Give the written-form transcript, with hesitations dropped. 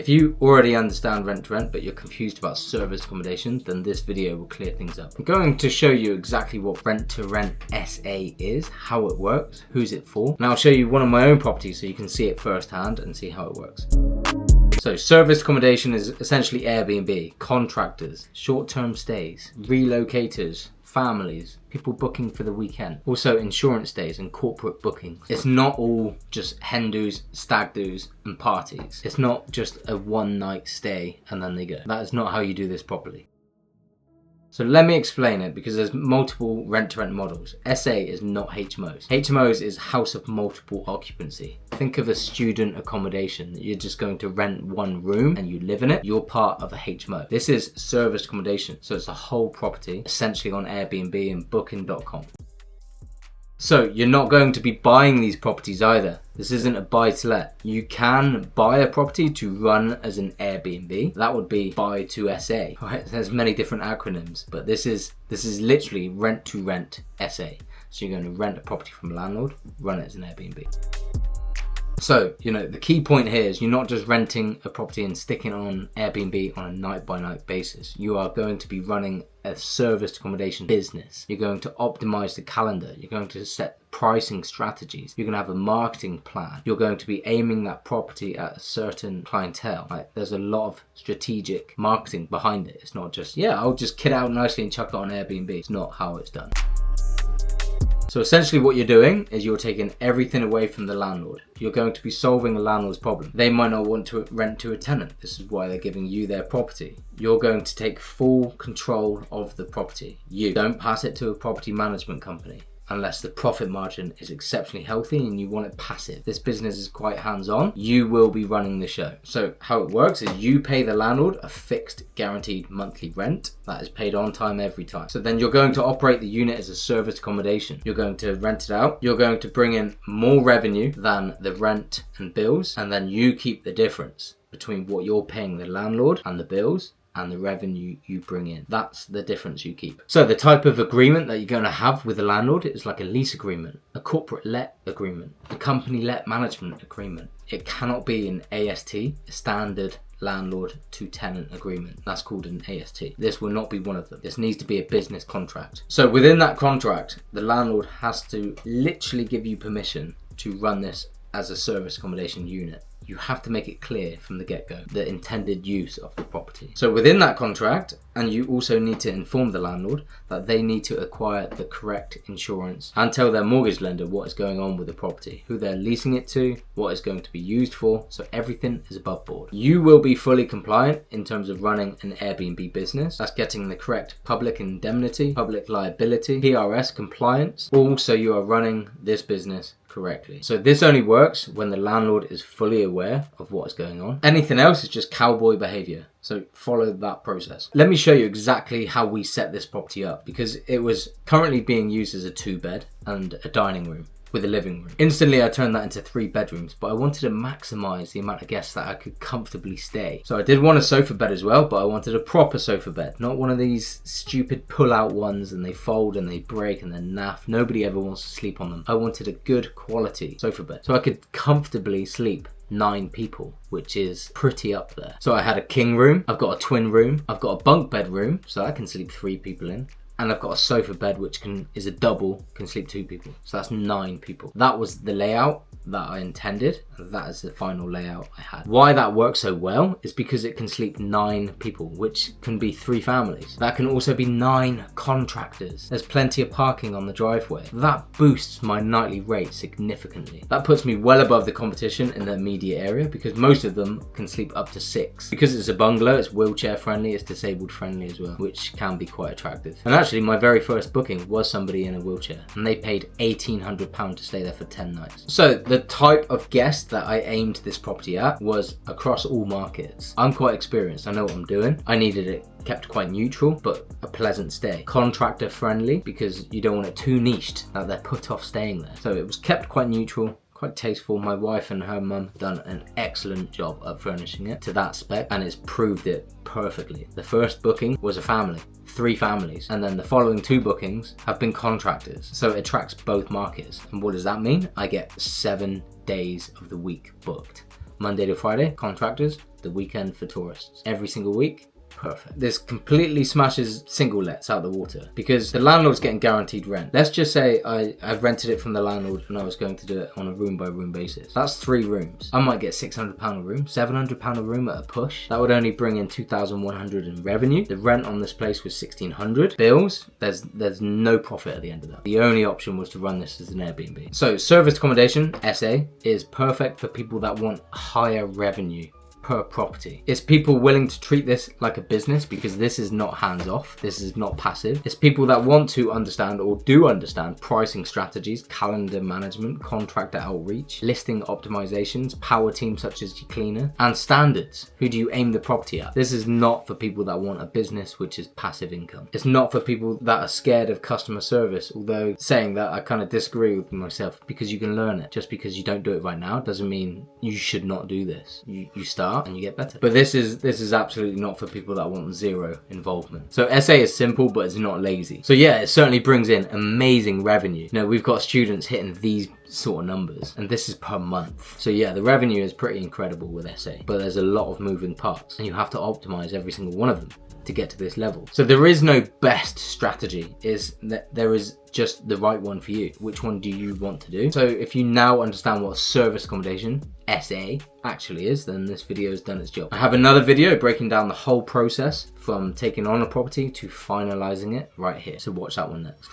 If you already understand rent to rent but you're confused about service accommodation, then this video will clear things up. I'm going to show you exactly what Rent2Rent SA is, how it works, who's it for, and I'll show you one of my own properties so you can see it firsthand and see how it works. So service accommodation is essentially Airbnb, contractors, short-term stays, relocators, families, people booking for the weekend, also insurance days and corporate bookings. It's not all just hen do's, stag do's and parties. It's not just a one night stay and then they go. That is not how you do this properly. So let me explain it, because there's multiple rent-to-rent models. SA is not HMOs. HMOs is house of multiple occupancy. Think of a student accommodation. You're just going to rent one room and you live in it. You're part of a HMO. This is service accommodation. So it's a whole property, essentially on Airbnb and booking.com. So you're not going to be buying these properties either. This isn't a buy to let. You can buy a property to run as an Airbnb. That would be buy to SA. Right? There's many different acronyms, but this is literally Rent2Rent SA. So you're going to rent a property from a landlord, run it as an Airbnb. So, the key point here is you're not just renting a property and sticking it on Airbnb on a night by night basis. You are going to be running a serviced accommodation business. You're going to optimize the calendar. You're going to set pricing strategies. You're going to have a marketing plan. You're going to be aiming that property at a certain clientele. Like, there's a lot of strategic marketing behind it. It's not just, I'll just kit out nicely and chuck it on Airbnb. It's not how it's done. So essentially what you're doing is you're taking everything away from the landlord. You're going to be solving the landlord's problem. They might not want to rent to a tenant. This is why they're giving you their property. You're going to take full control of the property. You don't pass it to a property management company unless the profit margin is exceptionally healthy and you want it passive. This business is quite hands-on. You will be running the show. So how it works is you pay the landlord a fixed guaranteed monthly rent that is paid on time every time. So then you're going to operate the unit as a service accommodation. You're going to rent it out. You're going to bring in more revenue than the rent and bills, and then you keep the difference between what you're paying the landlord and the bills and the revenue you bring in. That's the difference you keep. So the type of agreement that you're going to have with the landlord is like a lease agreement, a corporate let agreement, a company let management agreement. It cannot be an AST, a standard landlord to tenant agreement. That's called an AST. This will not be one of them. This needs to be a business contract. So within that contract, the landlord has to literally give you permission to run this as a service accommodation unit. You have to make it clear from the get-go the intended use of the property. So within that contract, and you also need to inform the landlord that they need to acquire the correct insurance and tell their mortgage lender what is going on with the property, who they're leasing it to, what it's going to be used for. So everything is above board. You will be fully compliant in terms of running an Airbnb business. That's getting the correct public indemnity, public liability, PRS compliance. Also, you are running this business correctly. So this only works when the landlord is fully aware of what is going on. Anything else is just cowboy behavior. So follow that process. Let me show you exactly how we set this property up, because it was currently being used as a 2-bed and a dining room with a living room. Instantly I turned that into 3 bedrooms, but I wanted to maximize the amount of guests that I could comfortably stay. So I did want a sofa bed as well, but I wanted a proper sofa bed, not one of these stupid pull-out ones and they fold and they break and they're naff. Nobody ever wants to sleep on them. I wanted a good quality sofa bed so I could comfortably sleep 9 people, which is pretty up there. So I had a king room, I've got a twin room, I've got a bunk bed room, so I can sleep 3 people in. And I've got a sofa bed which is a double, can sleep 2 people. So that's 9 people. That was the layout that I intended, and that is the final layout I had. Why that works so well is because it can sleep 9 people, which can be 3 families. That can also be 9 contractors. There's plenty of parking on the driveway. That boosts my nightly rate significantly. That puts me well above the competition in the immediate area, because most of them can sleep up to 6. Because it's a bungalow, it's wheelchair friendly, it's disabled friendly as well, which can be quite attractive. And actually my very first booking was somebody in a wheelchair, and they paid £1,800 to stay there for 10 nights. So the type of guest that I aimed this property at was across all markets. I'm quite experienced, I know what I'm doing. I needed it kept quite neutral, but a pleasant stay. Contractor friendly, because you don't want it too niched that they're put off staying there. So it was kept quite neutral, quite tasteful. My wife and her mum done an excellent job of furnishing it to that spec, and it's proved it perfectly. The first booking was a family, 3 families, and then the following 2 bookings have been contractors. So it attracts both markets. And what does that mean? I get 7 days of the week booked. Monday to Friday, contractors, the weekend for tourists. Every single week, perfect. This completely smashes single lets out the water because the landlord's getting guaranteed rent. Let's just say I've rented it from the landlord and I was going to do it on a room by room basis. That's 3 rooms. I might get £600 a room, £700 a room at a push. That would only bring in 2,100 in revenue. The rent on this place was 1,600. Bills, there's no profit at the end of that. The only option was to run this as an Airbnb. So service accommodation SA is perfect for people that want higher revenue per property. It's people willing to treat this like a business because this is not hands-off, this is not passive. It's people that want to understand or do understand pricing strategies, calendar management, contractor outreach, listing optimizations, power teams such as your cleaner, and standards. Who do you aim the property at? This is not for people that want a business which is passive income. It's not for people that are scared of customer service, although saying that I kind of disagree with myself because you can learn it. Just because you don't do it right now doesn't mean you should not do this. You start and you get better. But this is absolutely not for people that want zero involvement. So SA is simple, but it's not lazy. So yeah, it certainly brings in amazing revenue. You know, we've got students hitting these sort of numbers, and this is per month. So yeah, the revenue is pretty incredible with SA, but there's a lot of moving parts and you have to optimize every single one of them to get to this level. So there is no best strategy, is that there is just the right one for you. Which one do you want to do? So if you now understand what service accommodation SA actually is, then this video has done its job. I have another video breaking down the whole process from taking on a property to finalizing it right here. So watch that one next.